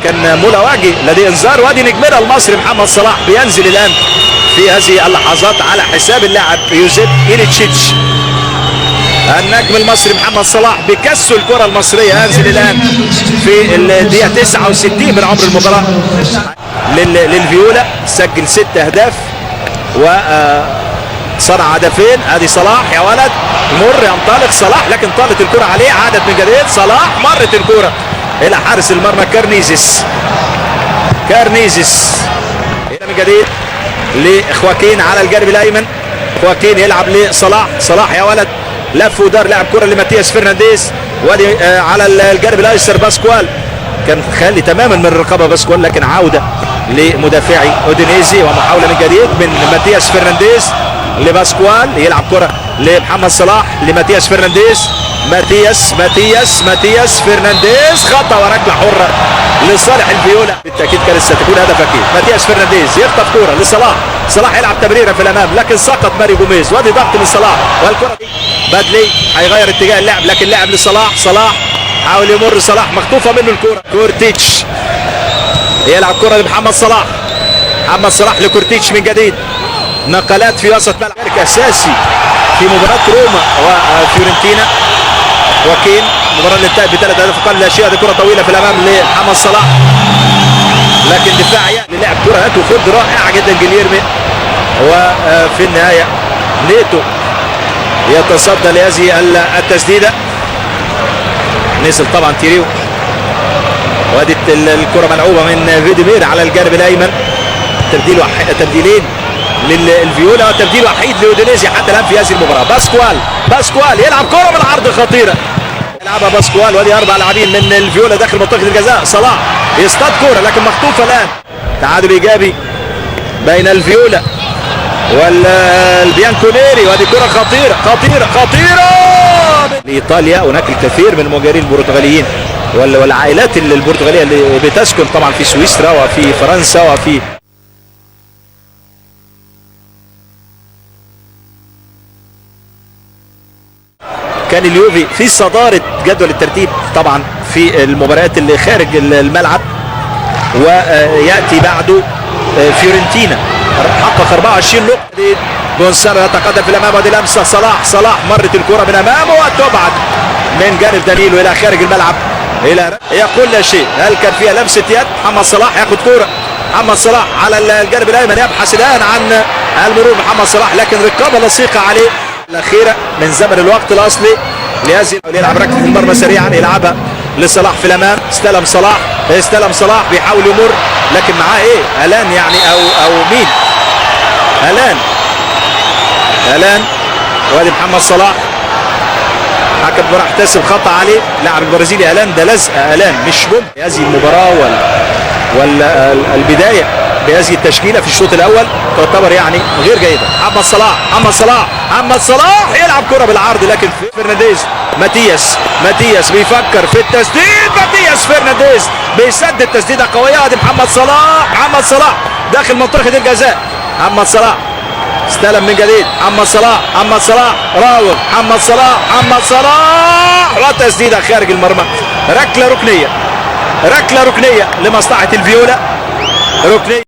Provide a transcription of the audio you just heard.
كان ملاواجي لديه انذار. وادي نجمنا المصري محمد صلاح بينزل الان في هذه اللحظات على حساب اللاعب يوزيف إيليتشيتش. النجم المصري محمد صلاح بكسر الكرة المصرية ينزل الان في الدقيقة 69 من عمر المباراة للفيولا. سجل 6 اهداف وصنع هدفين. ادي صلاح يا ولد مر ينطلق صلاح لكن طالت الكرة عليه. عادت من جديد صلاح مرت الكرة الى حارس المرمى كارنيزيس من جديد لخواكين على الجانب الايمن. خواكين يلعب لصلاح. صلاح يا ولد لف ودار لعب كرة لماتياس فرنانديز. ودي على الجانب الايسر باسكوال كان خالي تماما من الرقابة باسكوال لكن عودة لمدافعي اودينيزي ومحاولة من جديد من ماتياس فرنانديز لباسكوال. يلعب كرة لمحمد صلاح لماتياس فرنانديز. ماتياس فرنانديز خطأ وركلة حرة لصالح الفيولا. بالتأكيد كانت ستكون هدف أكيد. ماتياس فرنانديز يخطف كرة لصلاح. صلاح يلعب تمريرة في الأمام لكن سقط ماري جوميز. وادي ضغط من صلاح والكرة بادلي هيغير اتجاه اللعب لكن لعب لصلاح. صلاح حاول يمر صلاح مخطوفة منه الكرة. كورتيتش يلعب كرة لمحمد صلاح. محمد صلاح لكورتيتش من جديد. نقلات في وسط ملعب اساسي في مباراة روما وفيورنتينا. وكين المباراة اللي انتهت ب3 اهداف اقل لا شيء. هذه كرة طويلة في الامام لمحمد صلاح لكن دفاعيا لعب كرة هات وخد رائعة جدا جليرمي. وفي النهاية نيتو يتصدى لهذه التسديدة. نزل طبعا تيريو. وادي الكرة ملعوبة من فيديمير على الجانب الايمن. تبديلين للفيولا وتبديل وحيد لاودينيزي حتى الان في هذه المباراه. باسكوال يلعب كره من عرض خطيره يلعبها باسكوال. وادي 4 لاعبين من الفيولا داخل منطقه الجزاء. صلاح يصطاد كره لكن مخطوفه الان. تعادل ايجابي بين الفيولا والبيانكونيري. وادي كره خطيره لايطاليا. هناك الكثير من المهاجرين البرتغاليين والعائلات البرتغاليه اللي بتسكن طبعا في سويسرا وفي فرنسا وفي كان اليوفي في صدارة جدول الترتيب طبعا في المباريات اللي خارج الملعب. ويأتي بعده فيورنتينا حقق 24 نقطة. جونسالو يتقدم في الأمام. ودي لمسة صلاح مرت الكرة من أمامه وتبعد من جانب دانيلو إلى خارج الملعب. يقول لا شيء. هل كان فيها لمسة يد؟ محمد صلاح ياخد كرة. محمد صلاح على الجانب الأيمن يبحث الآن عن المرور. محمد صلاح لكن رقابة لصيقة عليه الأخيرة من زمن الوقت الأصلي لهذه. يلعب ركلة المرمى سريعا يلعبها لصلاح في الأمام. استلم صلاح بيحاول يمر لكن معاه ايه؟ هلان يعني او مين؟ هلان. وادي محمد صلاح حكم راح تحسب خطأ عليه لاعب البرازيلي هلان. ده لزق هلان مش ممكن. هذه المباراة والبداية بهذه التشكيلة في الشوط الأول تعتبر يعني غير جيدة. محمد صلاح يلعب كرة بالعرض لكن فرنانديز. ماتياس بيفكر في التسديد. ماتياس فرنانديز بيسدد تسديدة قوية. ادي محمد صلاح داخل منطقة الجزاء. محمد صلاح استلم من جديد. محمد صلاح راوغ. محمد صلاح وتسديدة خارج المرمى. ركلة ركنية لمصلحة الفيولا. ركنية